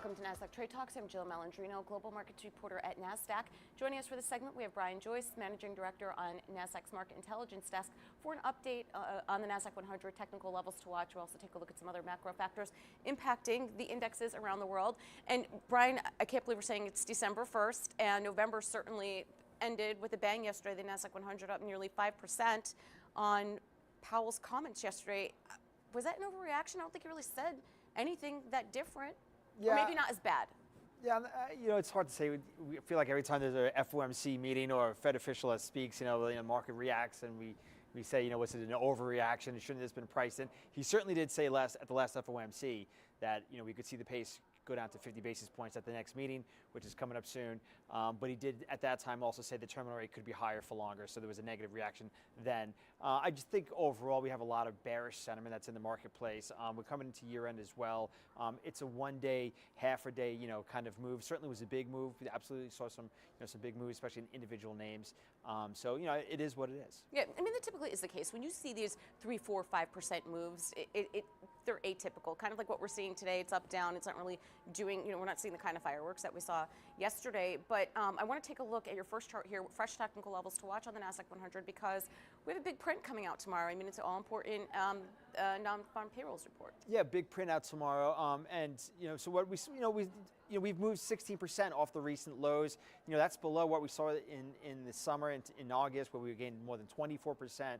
Welcome to Nasdaq Trade Talks. I'm Jill Malandrino, global markets reporter at Nasdaq. Joining us for this segment, we have Joyce, managing director on Nasdaq's market intelligence desk, for an update on the Nasdaq 100 technical levels to watch. We'll also take a look at some other macro factors impacting the indexes around the world. And Brian, I can't believe we're saying it's December 1st, and November certainly ended with a bang yesterday. The Nasdaq 100 up nearly 5% on Powell's comments yesterday. Was that an overreaction? I don't think he really said anything that different. Yeah. Or maybe not as bad. Yeah, it's hard to say. We feel like every time there's a FOMC meeting or a Fed official that speaks, the market reacts, and we say, was it an overreaction? Shouldn't this have been priced in? He certainly did say at the last FOMC that we could see the pace go down to 50 basis points at the next meeting, which is coming up soon. But he did at that time also say the terminal rate could be higher for longer, so there was a negative reaction then. I just think overall we have a lot of bearish sentiment that's in the marketplace. We're coming into year end as well. It's a 1 day, half a day, kind of move. Certainly was a big move. We absolutely saw some big moves, especially in individual names. So it is what it is. Yeah, I mean that typically is the case. When you see these 3, 4, 5% moves, they're atypical. Kind of like what we're seeing today. It's up, down. It's not really doing, we're not seeing the kind of fireworks that we saw yesterday. But I want to take a look at your first chart here, fresh technical levels to watch on the Nasdaq 100, because we have a big print coming out tomorrow. I mean, it's an all-important non-farm payrolls report. Yeah, big print out tomorrow. And so what we we've moved 16% off the recent lows. That's below what we saw in the summer in August, where we gained more than 24%.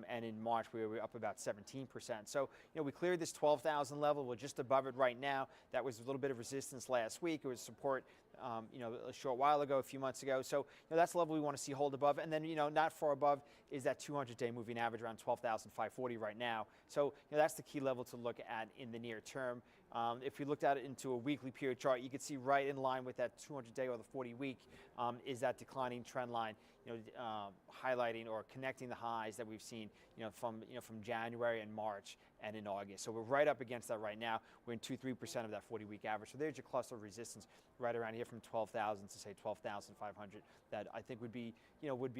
And in March, we were up about 17%. So, we cleared this 12,000 level. We're just above it right now. That was a little bit of resistance last week. It was support, a short while ago, a few months ago. So, that's the level we want to see hold above. And then, not far above is that 200-day moving average around 12,540 right now. So, that's the key level to look at in the near term. If we looked at it into a weekly period chart, you could see right in line with that 200-day or the 40-week is that declining trend line, highlighting or connecting the highs that we've seen, from January and March and in August. So we're right up against that right now. We're in 2-3% of that 40-week average. So there's your cluster of resistance right around here from 12,000 to say 12,500. That I think would be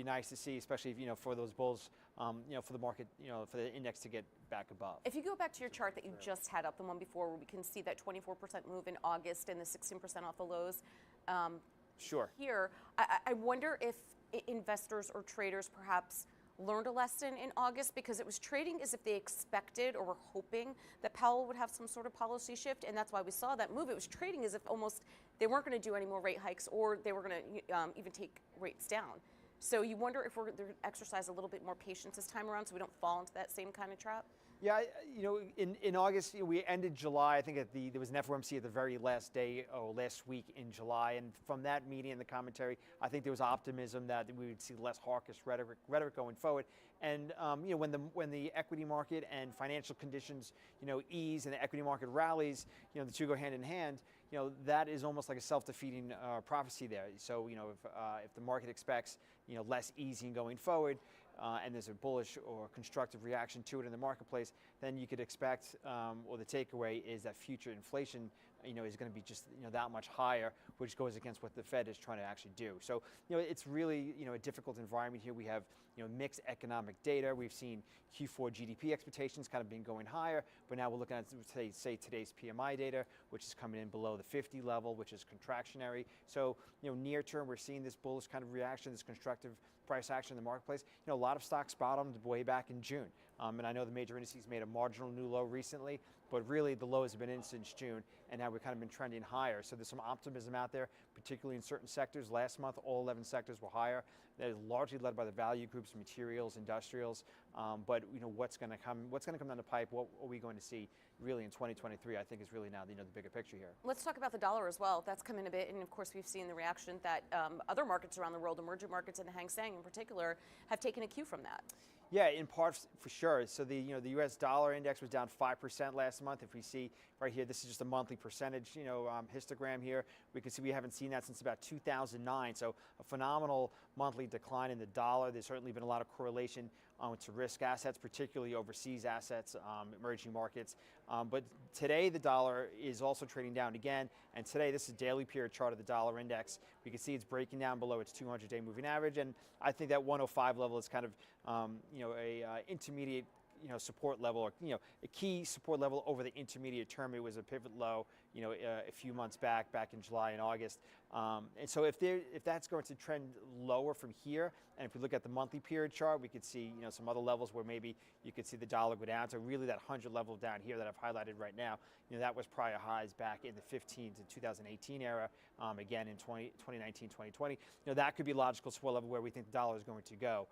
nice to see, especially if, for those bulls, for the market, for the index to get back above. If you go back to your chart that you just had up, the one before, where we can see that 24% move in August and the 16% off the lows. Sure. Here, I wonder if investors or traders perhaps learned a lesson in August, because it was trading as if they expected or were hoping that Powell would have some sort of policy shift, and that's why we saw that move. It was trading as if almost they weren't going to do any more rate hikes, or they were going to even take rates down. So you wonder if we're going to exercise a little bit more patience this time around so we don't fall into that same kind of trap? Yeah, in August, we ended July. I think there was an FOMC at the very last day or last week in July, and from that meeting and the commentary, I think there was optimism that we would see less hawkish rhetoric going forward. And when the equity market and financial conditions ease and the equity market rallies, the two go hand in hand. That is almost like a self-defeating prophecy there. So if the market expects less easing going forward, and there's a bullish or constructive reaction to it in the marketplace, then you could expect, or the takeaway is that future inflation, is going to be just that much higher, which goes against what the Fed is trying to actually do. So, it's really a difficult environment here. We have mixed economic data. We've seen Q4 GDP expectations kind of been going higher, but now we're looking at today's PMI data, which is coming in below the 50 level, which is contractionary. So, near term, we're seeing this bullish kind of reaction, this constructive price action in the marketplace. A lot of stocks bottomed way back in June, and I know the major indices made a marginal new low recently, but really the lows have been in since June, and now we've kind of been trending higher. So there's some optimism out there, particularly in certain sectors. Last month, all 11 sectors were higher. That is largely led by the value groups, materials, industrials. But what's going to come down the pipe? What are we going to see really in 2023? I think is really now the bigger picture here. Let's talk about the dollar as well. That's come in a bit, and of course we've seen the reaction that other markets around the world, emerging markets and the Hang Seng in particular, have taken a cue from that. Yeah, in part for sure. So the the U.S. dollar index was down 5% last month. If we see right here, this is just a monthly percentage histogram here. We can see we haven't seen that since about 2009. So a phenomenal monthly decline in the dollar. There's certainly been a lot of correlation to risk assets, particularly overseas assets, emerging markets. But today the dollar is also trading down again. And today, this is a daily period chart of the dollar index. We can see it's breaking down below its 200-day moving average, and I think that 105 level is kind of a intermediate support level, or a key support level over the intermediate term. It was a pivot low, a few months back in July and August. And so if that's going to trend lower from here, and if we look at the monthly period chart, we could see some other levels where maybe you could see the dollar go down to really that 100 level down here that I've highlighted right now. That was prior highs back in the 15 to 2018 era. Again in 2019, 2020. That could be a logical support level where we think the dollar is going to go.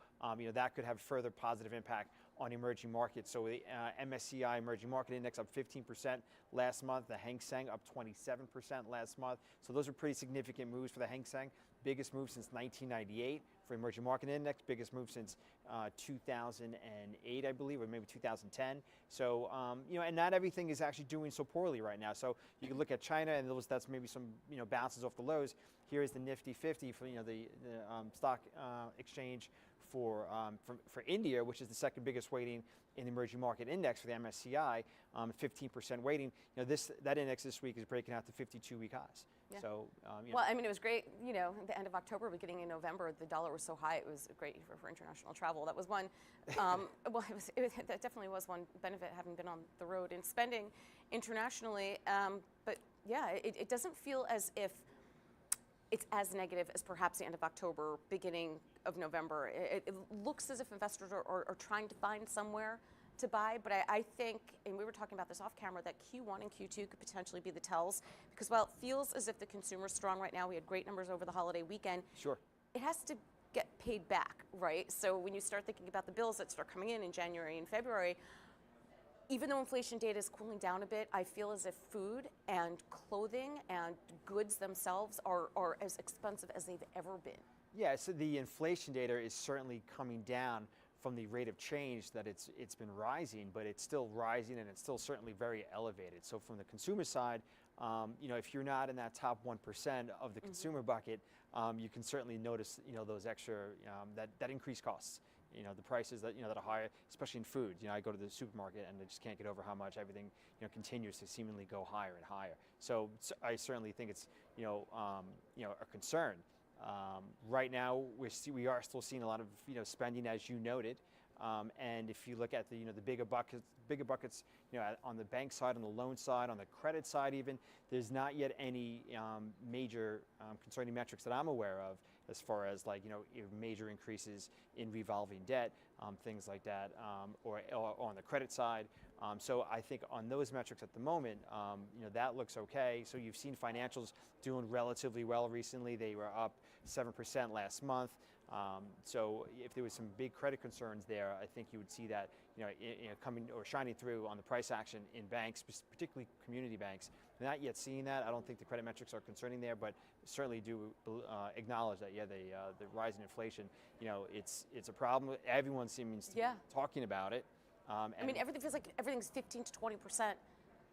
That could have further positive impact on emerging markets. So the MSCI Emerging Market Index up 15% last month. The Hang Seng up 27% last month. So those are pretty significant moves for the Hang Seng. Biggest move since 1998 for Emerging Market Index. Biggest move since 2008, I believe, or maybe 2010. So, and not everything is actually doing so poorly right now. So you can look at China, and that's maybe some, bounces off the lows. Here is the Nifty 50 for, the stock exchange for India, which is the second biggest weighting in the emerging market index for the MSCI, 15% weighting. That index this week is breaking out to 52-week highs. Yeah. So, well, I mean, it was great. The end of October, beginning in November, the dollar was so high. It was great for international travel. That was one. Well, that definitely was one benefit, having been on the road and spending internationally. But yeah, it doesn't feel as if it's as negative as perhaps the end of October, beginning of November. It looks as if investors are trying to find somewhere to buy, but I think, and we were talking about this off camera, that Q1 and Q2 could potentially be the tells, because while it feels as if the consumer's strong right now, we had great numbers over the holiday weekend. Sure. It has to get paid back, right? So when you start thinking about the bills that start coming in January and February, even though inflation data is cooling down a bit, I feel as if food and clothing and goods themselves are as expensive as they've ever been. Yeah, so the inflation data is certainly coming down from the rate of change that it's been rising, but it's still rising, and it's still certainly very elevated. So from the consumer side, if you're not in that top 1% of the consumer bucket, you can certainly notice those extra that increased costs. The prices that that are higher, especially in food. I go to the supermarket and I just can't get over how much everything continues to seemingly go higher and higher. So I certainly think it's a concern. Right now we are still seeing a lot of spending, as you noted, and if you look at the bigger buckets, on the bank side, on the loan side, on the credit side, even there's not yet any major concerning metrics that I'm aware of, as far as major increases in revolving debt, things like that, or on the credit side. So I think on those metrics at the moment, that looks okay. So you've seen financials doing relatively well recently. They were up 7% last month. So if there was some big credit concerns there, I think you would see that coming or shining through on the price action in banks, particularly community banks. Not yet seeing that. I don't think the credit metrics are concerning there, but certainly do acknowledge that the rise in inflation, it's a problem. Everyone seems to be talking about it. I mean, everything feels like everything's 15 to 20%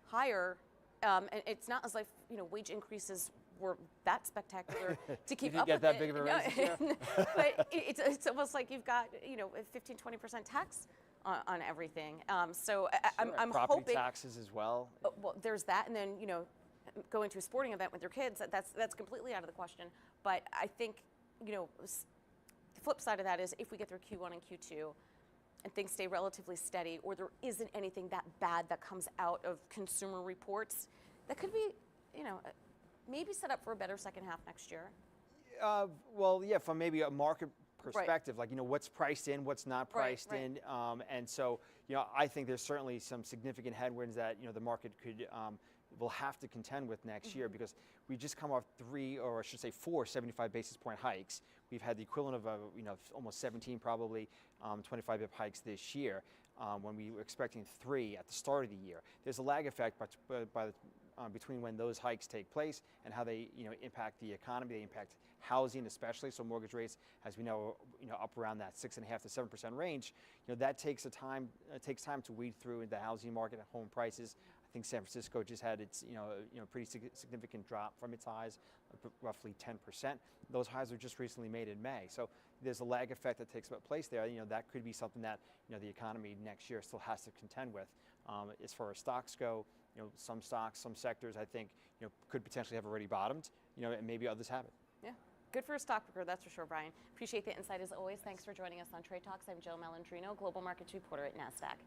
higher, and it's not as if wage increases were that spectacular to keep up get with that it. big of a raise. But it's almost like you've got 15-20% tax on everything. So I'm property hoping taxes as well. Well, there's that, and then going to a sporting event with your kids, that's completely out of the question. But I think the flip side of that is if we get through Q1 and Q2 and things stay relatively steady, or there isn't anything that bad that comes out of consumer reports, that could be maybe set up for a better second half next year. Well, yeah, from maybe a market perspective, like what's priced in, what's not priced in, and so I think there's certainly some significant headwinds that the market will have to contend with next year, because we just come off 3, or I should say 4 75 basis point hikes. We've had the equivalent of almost 17 probably 25 bip hikes this year, when we were expecting 3 at the start of the year. There's a lag effect between when those hikes take place and how they impact the economy. They impact housing especially. So mortgage rates, as we know, up around that 6.5% to 7% range. That takes time. It takes time to weed through in the housing market and home prices. I think San Francisco just had its pretty significant drop from its highs, roughly 10%. Those highs were just recently made in May. So there's a lag effect that takes place there. That could be something that the economy next year still has to contend with. As far as stocks go, some stocks, some sectors, I think could potentially have already bottomed. And maybe others haven't. Yeah. Good for a stockbroker, that's for sure, Brian. Appreciate the insight as always. Thanks for joining us on Trade Talks. I'm Jill Malandrino, Global Markets Reporter at Nasdaq.